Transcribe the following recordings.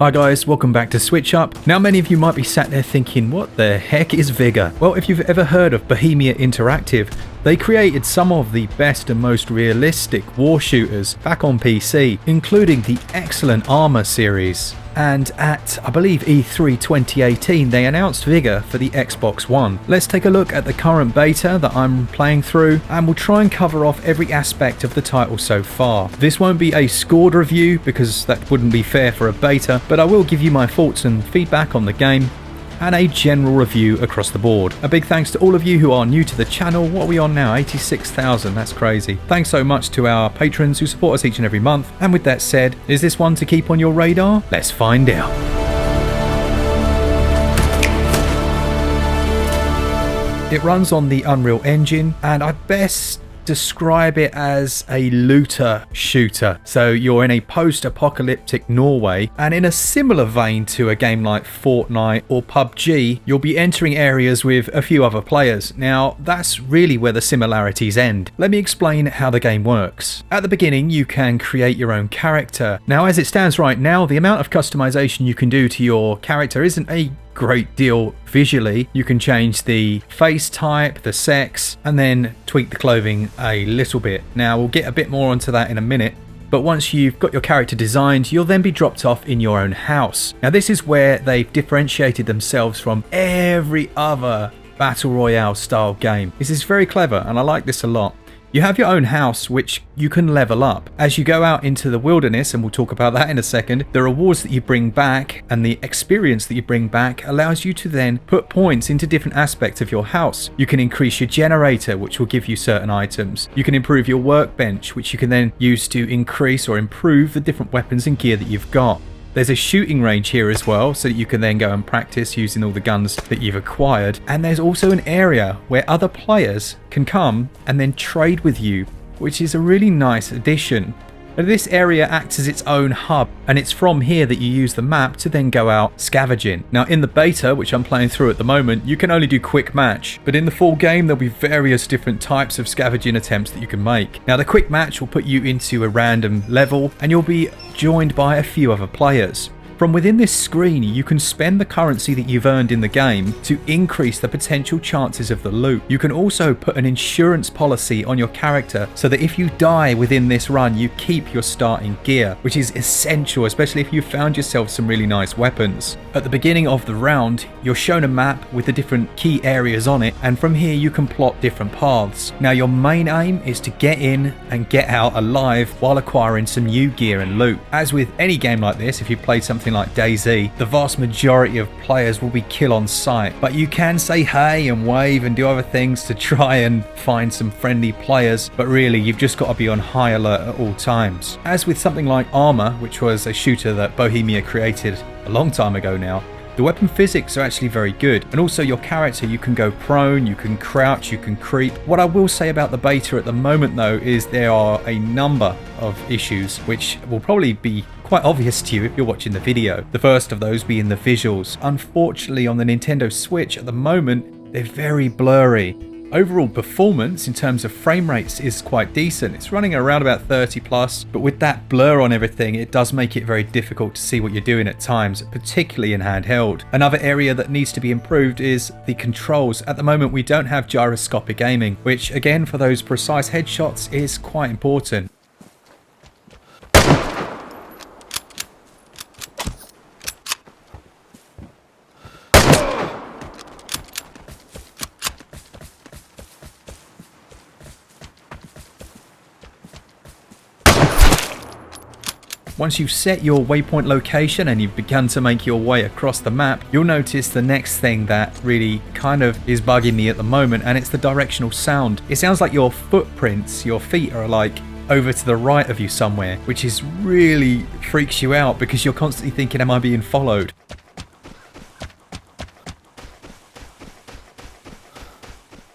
Hi guys, welcome back to SwitchUp. Now many of you might be sat there thinking, what the heck is VIGOR? Well, if you've ever heard of Bohemia Interactive, they created some of the best and most realistic war shooters back on PC, including the excellent Arma series. And at, I believe, E3 2018, they announced VIGOR for the Xbox One. Let's take a look at the current beta that I'm playing through, and we'll try and cover off every aspect of the title so far. This won't be a scored review, because that wouldn't be fair for a beta, but I will give you my thoughts and feedback on the game, and a general review across the board. A big thanks to all of you who are new to the channel. What are we on now? 86,000, that's crazy. Thanks so much to our patrons who support us each and every month. And with that said, is this one to keep on your radar? Let's find out. It runs on the Unreal Engine, and I best describe it as a looter shooter. So you're in a post-apocalyptic Norway, and in a similar vein to a game like Fortnite or PUBG, you'll be entering areas with a few other players. Now that's really where the similarities end. Let me explain how the game works. At the beginning you can create your own character. Now as it stands right now, the amount of customization you can do to your character isn't a great deal visually. You can change the face type, the sex, and then tweak the clothing a little bit. Now we'll get a bit more onto that in a minute, but once you've got your character designed, you'll then be dropped off in your own house. Now this is where they've differentiated themselves from every other battle royale style game. This is very clever and I like this a lot. You have your own house which you can level up. As you go out into the wilderness, and we'll talk about that in a second, the rewards that you bring back and the experience that you bring back allows you to then put points into different aspects of your house. You can increase your generator, which will give you certain items. You can improve your workbench, which you can then use to increase or improve the different weapons and gear that you've got. There's a shooting range here as well, so that you can then go and practice using all the guns that you've acquired. And there's also an area where other players can come and then trade with you, which is a really nice addition. Now, this area acts as its own hub, and it's from here that you use the map to then go out scavenging. Now in the beta, which I'm playing through at the moment, you can only do quick match, but in the full game there'll be various different types of scavenging attempts that you can make. Now the quick match will put you into a random level, and you'll be joined by a few other players. From within this screen, you can spend the currency that you've earned in the game to increase the potential chances of the loot. You can also put an insurance policy on your character so that if you die within this run, you keep your starting gear, which is essential, especially if you've found yourself some really nice weapons. At the beginning of the round, you're shown a map with the different key areas on it, and from here you can plot different paths. Now your main aim is to get in and get out alive while acquiring some new gear and loot. As with any game like this, if you played something like Dayz, the vast majority of players will be kill on sight, but you can say hey and wave and do other things to try and find some friendly players, but really you've just got to be on high alert at all times. As with something like Arma, which was a shooter that Bohemia created a long time ago now, the weapon physics are actually very good, and also your character, you can go prone, you can crouch, you can creep. What I will say about the beta at the moment though is there are a number of issues which will probably be quite obvious to you if you're watching the video. The first of those being the visuals. Unfortunately on the Nintendo Switch at the moment, they're very blurry. Overall performance in terms of frame rates is quite decent. It's running around about 30 plus, but with that blur on everything, it does make it very difficult to see what you're doing at times, particularly in handheld. Another area that needs to be improved is the controls. At the moment, we don't have gyroscopic aiming, which again, for those precise headshots is quite important. Once you've set your waypoint location and you've begun to make your way across the map, you'll notice the next thing that really kind of is bugging me at the moment, and it's the directional sound. It sounds like your footprints, your feet are like over to the right of you somewhere, which is really freaks you out because you're constantly thinking, am I being followed?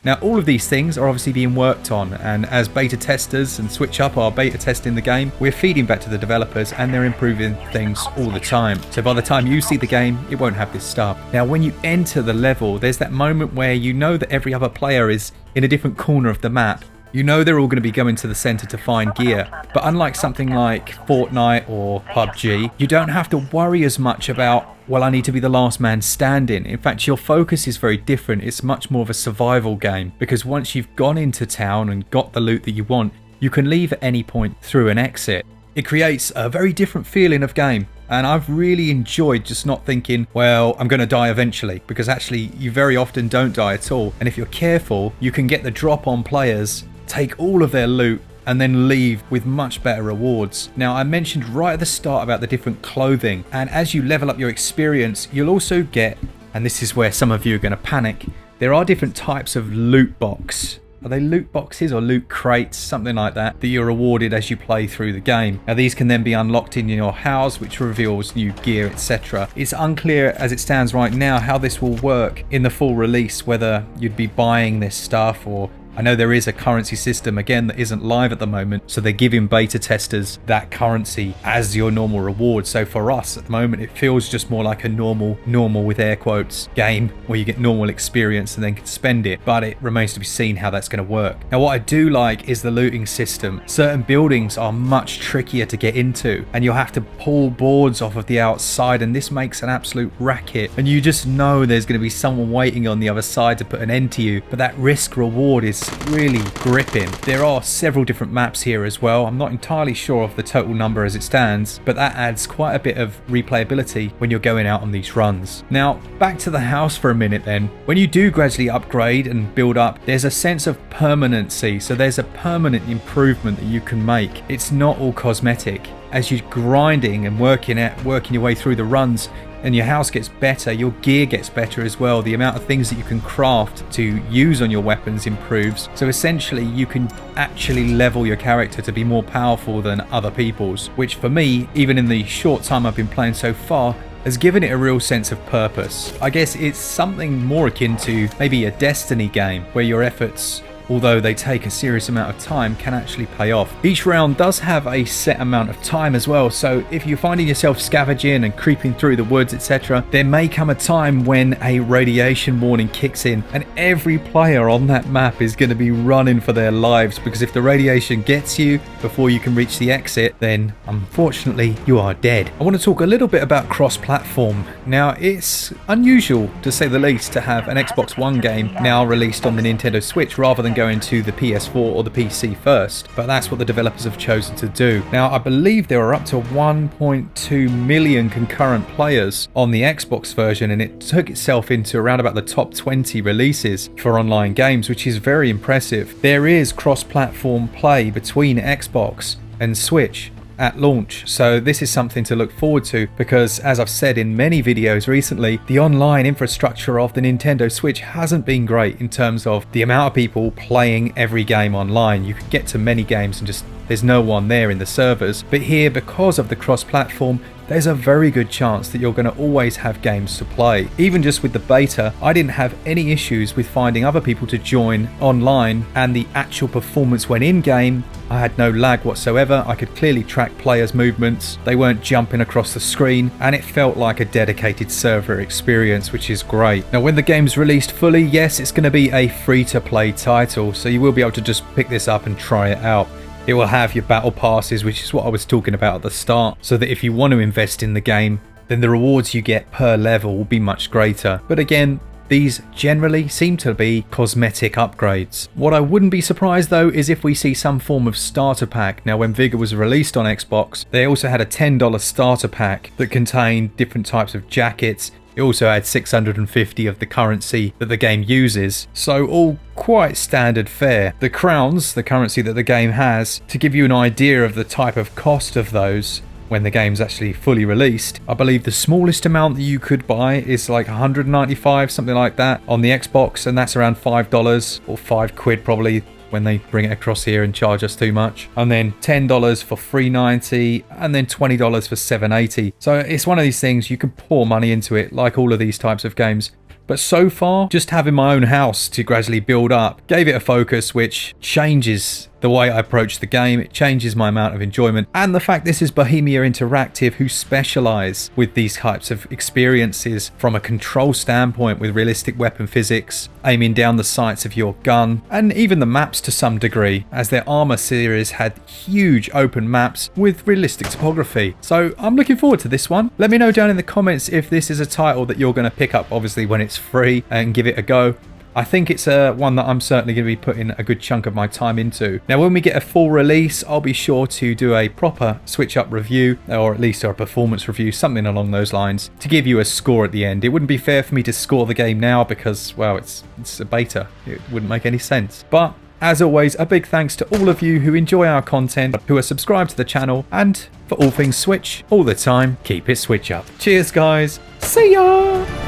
Now all of these things are obviously being worked on, and as beta testers and SwitchUp are beta testing the game, we're feeding back to the developers and they're improving things all the time. So by the time you see the game, it won't have this stuff. Now when you enter the level, there's that moment where you know that every other player is in a different corner of the map, You know they're all going to be going to the centre to find gear, but unlike something like Fortnite or PUBG, you don't have to worry as much about, well, I need to be the last man standing. In fact, your focus is very different. It's much more of a survival game, because once you've gone into town and got the loot that you want, you can leave at any point through an exit. It creates a very different feeling of game, and I've really enjoyed just not thinking, well, I'm going to die eventually, because actually you very often don't die at all, and if you're careful, you can get the drop on players, take all of their loot, and then leave with much better rewards. Now, I mentioned right at the start about the different clothing, and as you level up your experience, you'll also get, and this is where some of you are going to panic, there are different types of loot box. Are they loot boxes or loot crates, something like that, that you're awarded as you play through the game. Now these can then be unlocked in your house, which reveals new gear, etc. It's unclear as it stands right now how this will work in the full release, whether you'd be buying this stuff, or I know there is a currency system, again, that isn't live at the moment, so they're giving beta testers that currency as your normal reward. So for us at the moment, it feels just more like a normal with air quotes, game where you get normal experience and then can spend it, but it remains to be seen how that's going to work. Now what I do like is the looting system. Certain buildings are much trickier to get into, and you'll have to pull boards off of the outside, and this makes an absolute racket, and you just know there's going to be someone waiting on the other side to put an end to you, but that risk reward is really gripping. There are several different maps here as well. I'm not entirely sure of the total number as it stands, but that adds quite a bit of replayability when you're going out on these runs. Now back to the house for a minute then. When you do gradually upgrade and build up, there's a sense of permanency, so there's a permanent improvement that you can make. It's not all cosmetic. As you're grinding and working your way through the runs, and your house gets better, your gear gets better as well. The amount of things that you can craft to use on your weapons improves. So essentially you can actually level your character to be more powerful than other people's, which for me, even in the short time I've been playing so far, has given it a real sense of purpose. I guess it's something more akin to maybe a Destiny game, where your efforts, although they take a serious amount of time, can actually pay off. Each round does have a set amount of time as well, so if you're finding yourself scavenging and creeping through the woods, etc., there may come a time when a radiation warning kicks in, and every player on that map is going to be running for their lives, because if the radiation gets you before you can reach the exit, then unfortunately you are dead. I want to talk a little bit about cross-platform. Now, it's unusual to say the least to have an Xbox One game now released on the Nintendo Switch rather than going to the PS4 or the PC first, but that's what the developers have chosen to do. Now, I believe there are up to 1.2 million concurrent players on the Xbox version, and it took itself into around about the top 20 releases for online games, which is very impressive. There is cross-platform play between Xbox and Switch at launch, so this is something to look forward to, because as I've said in many videos recently, the online infrastructure of the Nintendo Switch hasn't been great in terms of the amount of people playing every game online. You could get to many games and just there's no one there in the servers, but here, because of the cross-platform, there's a very good chance that you're going to always have games to play. Even just with the beta, I didn't have any issues with finding other people to join online, and the actual performance when in-game, I had no lag whatsoever. I could clearly track players' movements. They weren't jumping across the screen, and it felt like a dedicated server experience, which is great. Now, when the game's released fully, yes, it's going to be a free-to-play title, so you will be able to just pick this up and try it out. It will have your battle passes, which is what I was talking about at the start, so that if you want to invest in the game, then the rewards you get per level will be much greater. But again, these generally seem to be cosmetic upgrades. What I wouldn't be surprised though is if we see some form of starter pack. Now, when VIGOR was released on Xbox, they also had a $10 starter pack that contained different types of jackets. It also had 650 of the currency that the game uses, so all quite standard fare. The crowns, the currency that the game has, to give you an idea of the type of cost of those when the game's actually fully released, I believe the smallest amount that you could buy is like 195, something like that, on the Xbox, and that's around $5 or £5 probably, when they bring it across here and charge us too much. And then $10 for $3.90, and then $20 for $7.80. So it's one of these things, you can pour money into it like all of these types of games. But so far, just having my own house to gradually build up gave it a focus which changes the way I approach the game. It changes my amount of enjoyment. And the fact this is Bohemia Interactive, who specialize with these types of experiences from a control standpoint with realistic weapon physics, aiming down the sights of your gun, and even the maps to some degree, as their Armor series had huge open maps with realistic topography. So I'm looking forward to this one. Let me know down in the comments if this is a title that you're going to pick up, obviously when it's free, and give it a go. I think it's one that I'm certainly going to be putting a good chunk of my time into. Now, when we get a full release, I'll be sure to do a proper SwitchUp review, or at least a performance review, something along those lines, to give you a score at the end. It wouldn't be fair for me to score the game now because, well, it's a beta. It wouldn't make any sense. But as always, a big thanks to all of you who enjoy our content, who are subscribed to the channel, and for all things Switch, all the time, keep it Switch up. Cheers, guys. See ya!